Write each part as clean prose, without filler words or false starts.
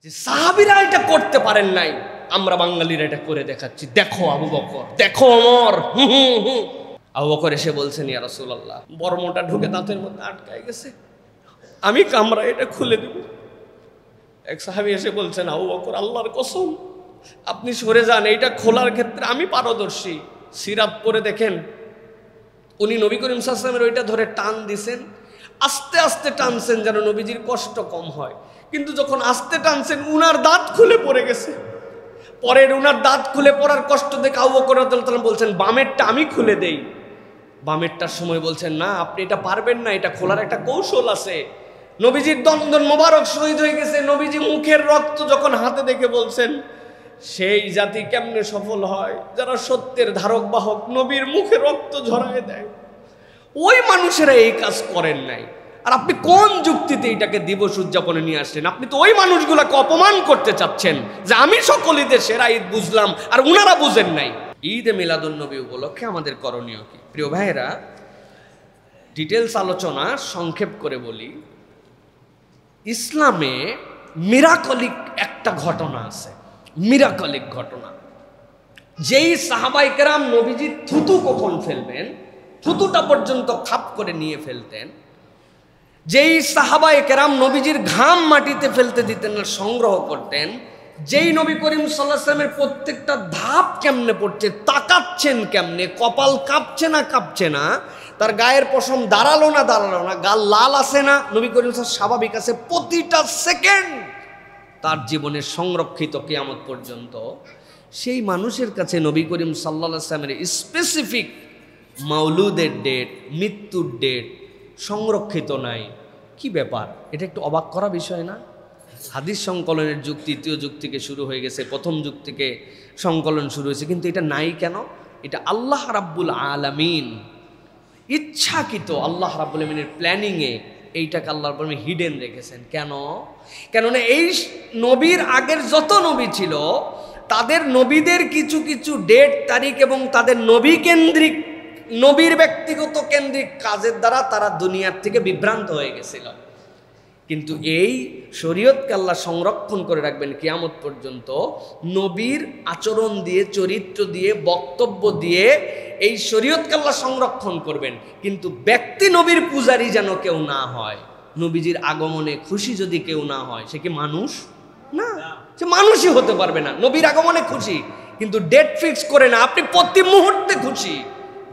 যে সাহাবীরা এটা করতে পারেন নাই, আমরা বাঙালিরা এটা করে দেখাচ্ছি। দেখো আবু বকর, দেখো ওমর। আবু বকর এসে বলছেন, ইয়া রাসূলুল্লাহ, বর্মটা ঢুকে দাঁতের মধ্যে আটকায় গেছে, আমি কামরা এটা খুলে দিব। এক সাহাবী এসে বলছেন, আবু বকর, আল্লাহর কসম আপনি সরে যান, এইটা খোলার ক্ষেত্রে আমি পারদর্শী। সিরাত পরে দেখেন, উনি নবী করিম সাল্লাল্লাহু আলাইহি ওয়াসাল্লামের ওইটা ধরে টান দিছেন, আস্তে আস্তে টানছেন যেন নবীজির কষ্ট কম হয়। কিন্তু যখন আস্তে টানছেন, উনার দাঁত খুলে পড়ে গেছে। পরের উনার দাঁত খুলে পড়ার কষ্ট দেখে আবু বকর রাদিয়াল্লাহু তাআলা বলছেন, বামেরটা আমি খুলে দেই। বামেরটার সময় বলছেন, না আপনি এটা পারবেন না, এটা খোলার একটা কৌশল আছে। নবীজির দন্দন মোবারক শহীদ হয়ে গেছে, নবীজি মুখের রক্ত যখন হাতে দেখে বলছেন, সেই জাতি কেমনে সফল হয় যারা সত্যের ধারক বাহক নবীর মুখে রক্ত ঝরায় দেয়। ওই মানুষেরা এই কাজ করেন নাই। আর আপনি কোন যুক্তিতে এটাকে দিবস উদযাপনে নিয়ে আসছেন? আপনি তো ওই মানুষগুলাকে অপমান করতে চাচ্ছেন যে আমি সকল ঈদের সেরা ঈদ বুঝলাম আর উনারা বুঝেন নাই। ঈদে মিলাদুন নবী উপলক্ষে আমাদের করণীয় কি? প্রিয় ভাইয়েরা, ডিটেলস আলোচনা সংক্ষেপ করে বলি। ইসলামে মিরাকলিক একটা ঘটনা আছে, মিরাকলিক ঘটনা। যেই সাহাবায়ে কেরাম নবীজি থুতু কখন ফেলবেন, থুতুটা পর্যন্ত খাপ করে নিয়ে ফেলতেন। যেই সাহাবায়ে কেরাম নবীজির ঘাম মাটিতে ফেলতে দিতেন না, সংগ্রহ করতেন। যেই নবী করিম সাল্লাল্লাহু আলাইহি ওয়াসাল্লামের প্রত্যেকটা ধাপ কেমনে পড়ছে, তাকাচ্ছেন কেমনে, কপাল কাঁপছে না কাঁপছে না, তার গায়ের পশম দাঁড়ালো না দাঁড়ালো না, গাল লাল আছে না, নবী করিম স্বাভাবিক আছে, প্রতিটা সেকেন্ড তার জীবনের সংরক্ষিত কিয়ামত পর্যন্ত। সেই মানুষের কাছে নবী করিম সাল্লাল্লাহু আলাইহি ওয়াসাল্লামের স্পেসিফিক মাউলুদের ডেট, মৃত্যুর ডেট সংরক্ষিত নাই। কি ব্যাপার? এটা একটু অবাক করা বিষয় না? হাদিস সংকলনের যুগ তৃতীয় যুগ থেকে শুরু হয়ে গেছে, প্রথম যুগ থেকে সংকলন শুরু হয়েছে, কিন্তু এটা নাই কেন? এটা আল্লাহ রাব্বুল আলামিন ইচ্ছাকৃত, আল্লাহ রাব্বুল আলামিনের প্ল্যানিংয়ে এইটাকে আল্লাহ রাব্বুল আলামিন হিডেন রেখেছেন। কেন? কেননা এই নবীর আগের যত নবী ছিল তাদের নবীদের কিছু কিছু ডেট, তারিখ এবং তাদের নবী কেন্দ্রিক, নবীর ব্যক্তিগত কেন্দ্রিক কাজের দ্বারা তারা দুনিয়ার থেকে বিভ্রান্ত হয়ে গেছিল। কিন্তু এই শরীয়তকে আল্লাহ সংরক্ষণ করে রাখবেন কিয়ামত পর্যন্ত। নবীর আচরণ দিয়ে, চরিত্র দিয়ে, বক্তব্য দিয়ে এই শরীয়তকে আল্লাহ সংরক্ষণ করবেন। কিন্তু ব্যক্তি নবীর পূজারী যেন কেউ না হয়, নবীজির আগমনে খুশি যদি কেউ না হয়, সে কি মানুষ? না, সে মানুষই হতে পারবে না। নবীর আগমনে খুশি, কিন্তু ডেট ফিক্স করে না। আপনি প্রতি মুহূর্তে খুশি।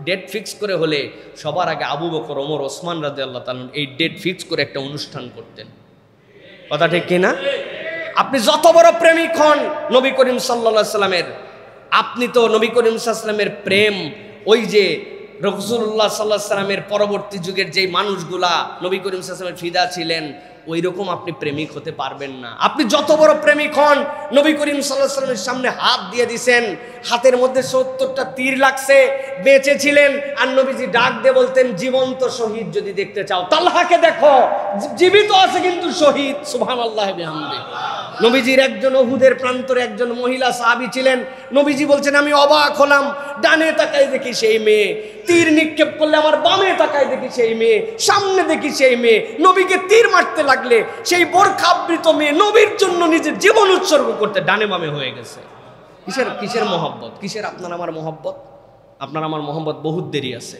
ডেট ফিক্স করে হলে সবার আগে আবু বকর, ওমর, ওসমান রাদিয়াল্লাহু তাআলা এই ডেট ফিক্স করে একটা অনুষ্ঠান করতেন। কথা ঠিক কিনা? আপনি যত বড় প্রেমিক হন নবী করিম সাল্লাল্লাহু আলাইহি সাল্লামের, আপনি তো নবী করিম সাল্লাল্লাহু আলাইহি সাল্লামের প্রেম, ওই যে রাসূলুল্লাহ সাল্লাল্লাহু আলাইহি সাল্লামের পরবর্তী যুগের যেই মানুষগুলা নবী করিম সাল্লাল্লাহু আলাইহি সাল্লামের ফিদা ছিলেন, ওই রকম আপনি প্রেমিক হতে পারবেন না। আপনি যত বড় প্রেমিক হন, নবী করিম সাল্লাল্লাহু আলাইহি সাল্লামের সামনে হাত দিয়ে দিছেন, হাতের মধ্যে ৭০টা তীর লাগছে, বেঁচে ছিলেন, আর নবীজি ডাক দিয়ে বলতেন, জীবন্ত শহীদ যদি দেখতে চাও তালহাকে দেখো, জীবিত আছে কিন্তু শহীদ। সুবহানাল্লাহি বিহামদি। নবীজির একজন উহুদের প্রান্তরে একজন মহিলা সাহাবী ছিলেন। নবীজি বলছেন, আমি অবাক হলাম, ডানে তাকাই দেখি সেই মেয়ে, তীর নিক্ষেপ করলে আমার বামে তাকাই দেখি সেই মেয়ে, সামনে দেখি সেই মেয়ে। নবীকে তীর মারতে লাগলে সেই বোরখাবৃত মেয়ে নবীর জন্য নিজের জীবন উৎসর্গ করতে ডানে বামে হয়ে গেছে। কিসের কিসের মহব্বত? কিসের আপনার আমার মহব্বত? আপনার আমার মহব্বত বহুত দেরি আছে।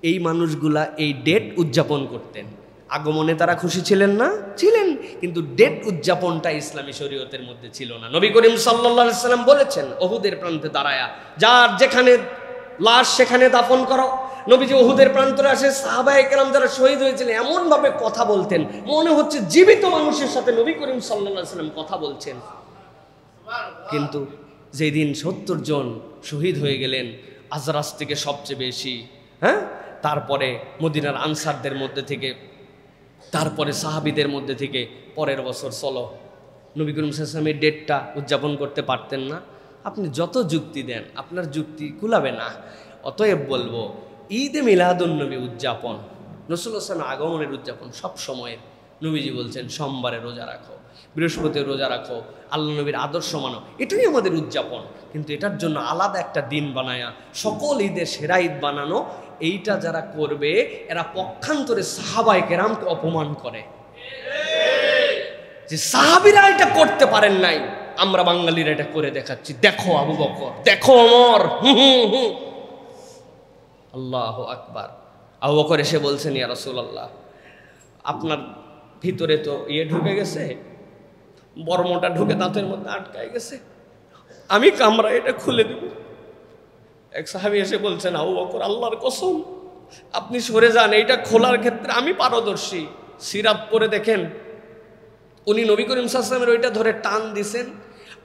এই মানুষগুলা এই ডেট উদযাপন করতেন। আগমনে তারা খুশি ছিলেন না? ছিলেন, কিন্তু ডেট উদযাপনটা ইসলামী শরীয়তের মধ্যে ছিল না। নবী করিম সাল্লাল্লাহু আলাইহি সাল্লাম বলেছেন, উহুদের প্রান্তে দাঁড়ায়া, যার যেখানে লাশ সেখানে দাফন করো। নবীজি উহুদের প্রান্তরে আসে, সাহাবায়ে কেরাম যারা শহীদ হয়েছিলেন এমন ভাবে কথা বলতেন, মনে হচ্ছে জীবিত মানুষের সাথে নবী করিম সাল্লাল্লাহু আলাইহি সাল্লাম কথা বলছেন। কিন্তু যেদিন ৭০ জন শহীদ হয়ে গেলেন, আজরাস থেকে সবচেয়ে বেশি, তারপরে মদিনার আনসারদের মধ্যে থেকে, তারপরে সাহাবীদের মধ্যে থেকে, পরের বছর চলো, নবী করিম সাল্লাল্লাহু আলাইহি ওয়াসাল্লামের ডেটটা উদযাপন করতে পারতেন না। আপনি যত যুক্তি দেন আপনার যুক্তি কুলাবে না। অতএব বলবো, ঈদে মিলাদুন নবী উদযাপন, রাসূলুল্লাহ সাল্লাল্লাহু আলাইহি ওয়াসাল্লামের আগমনের উদযাপন সব সময়ের। নবীজি বলছেন, সোমবারে রোজা রাখো, বৃহস্পতিবার রোজা রাখো, আল্লাহ নবীর আদর্শ মানো, এটাই আমাদের উদযাপন। কিন্তু এটার জন্য আলাদা একটা দিন বানায়া সকল ঈদের সেরা ঈদ বানানো, এইটা যারা করবে এরা পক্ষান্তরে সাহাবায়ে কেরামকে অপমান করে। যে সাহাবীরা এটা করতে পারেন নাই, আমরা বাঙালিরা এটা করে দেখাচ্ছি। দেখো আবু বকর, দেখো ওমর। আল্লাহু আকবার। আবু বকর এসে বলছেন, ইয়া রাসূলুল্লাহ, আপনার ভিতরে তো ঢুকে গেছে, বর্মটা ঢুকে দাঁতের মধ্যে আটকায় গেছে, আমি কামরা এটা খুলে দেব। এক সাহাবী এসে বলছেন, আবু বকর, আল্লাহর কসম আপনি সরে যান, এইটা খোলার ক্ষেত্রে আমি পারদর্শী। সিরাত পরে দেখেন, উনি নবী করিম সাল্লাল্লাহু আলাইহি ওয়াসাল্লামের ওইটা ধরে টান দিছেন,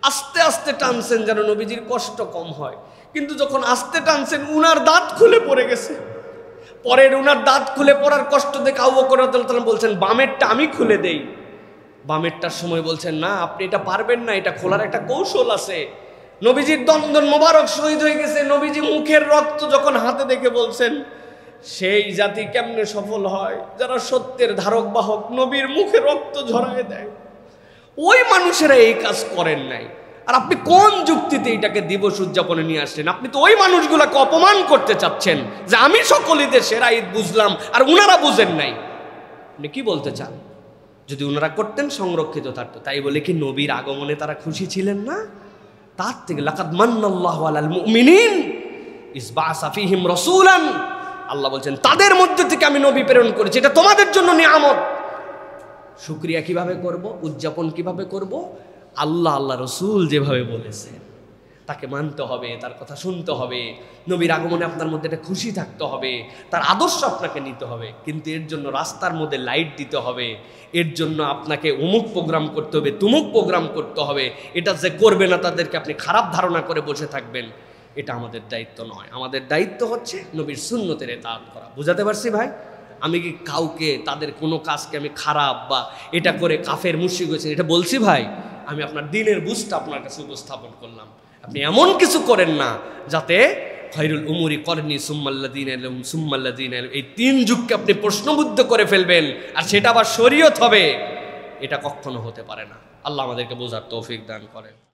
আস্তে আস্তে টানছেন যেন নবীজির কষ্ট কম হয়। কিন্তু যখন আস্তে টানছেন, উনার দাঁত খুলে পড়ে গেছে। পরের উনার দাঁত খুলে পড়ার কষ্ট দেখে আবু বকর রাদিয়াল্লাহু তাআলা বলছেন, বামেরটা আমি খুলে দেই। বামেরটার সময় বলছেন, না আপনি এটা পারবেন না, এটা খোলার একটা কৌশল আছে। নবীজির দন্দন মোবারক শহীদ হয়ে গেছে, নবীজি মুখের রক্ত যখন হাতে দেখে বলছেন, সেই জাতি কেমনে সফল হয় যারা সত্যের ধারক বাহক নবীর মুখে রক্ত ঝরায় দেয়। ওই মানুষেরা এই কাজ করেন নাই। আর আপনি কোন যুক্তিতে এটাকে দিবস উদযাপনে নিয়ে আসছেন? আপনি তো ওই মানুষগুলোকে অপমান করতে চাচ্ছেন যে আমি সকল ঈদের সেরা ঈদ বুঝলাম আর উনারা বুঝেন নাই। আপনি কি বলতে চান? যদি উনারা করতেন সংরক্ষিত থাকতো। তাই বলে কি নবীর আগমনে তারা খুশি ছিলেন না? তার থেকে লাকাদ মান্নাল্লাহু আলাল মুমিনিন ইয বা'আসা ফীহিম রাসূলান, আল্লাহ বলছেন তাদের মধ্যে থেকে আমি নবী প্রেরণ করেছি, এটা তোমাদের জন্য নিয়ামত। শুকরিয়া কিভাবে করব, উদযাপন কিভাবে করব? আল্লাহ আল্লাহ রসুল যেভাবে বলেছেন তাকে মানতে হবে, তার কথা শুনতে হবে। নবীর আগমনে আপনার মধ্যে একটা খুশি থাকতে হবে, তার আদর্শ আপনাকে নিতে হবে। কিন্তু এর জন্য রাস্তার মধ্যে লাইট দিতে হবে, এর জন্য আপনাকে অমুক প্রোগ্রাম করতে হবে, তুমুক প্রোগ্রাম করতে হবে। এটা যে করবে না তাদেরকে আপনি খারাপ ধারণা করে বসে থাকবেন, এটা আমাদের দায়িত্ব নয়। আমাদের দায়িত্ব হচ্ছে নবীর সুন্নতের ইতাআত করা। বুঝাতে পারছি ভাই? আমি কি কাউকে তাদের কোনো কাজকে আমি খারাপ বা এটা করে কাফের মুশরিক হয়েছে এটা বলছি ভাই? আমি আপনার দ্বীনের বুঝটা আপনার কাছে উপস্থাপন করলাম। আপনি এমন কিছু করেন না যাতে খায়রুল উমুরি করনি সুম্মাল্লাযীনা ইলাহুম সুম্মাল্লাযীনা, এই তিন যুগকে আপনি প্রশ্নবুদ্ধ করে ফেলবেন আর সেটা আবার শরীয়ত হবে, এটা কখনো হতে পারে না। আল্লাহ আমাদেরকে বোঝার তৌফিক দান করেন।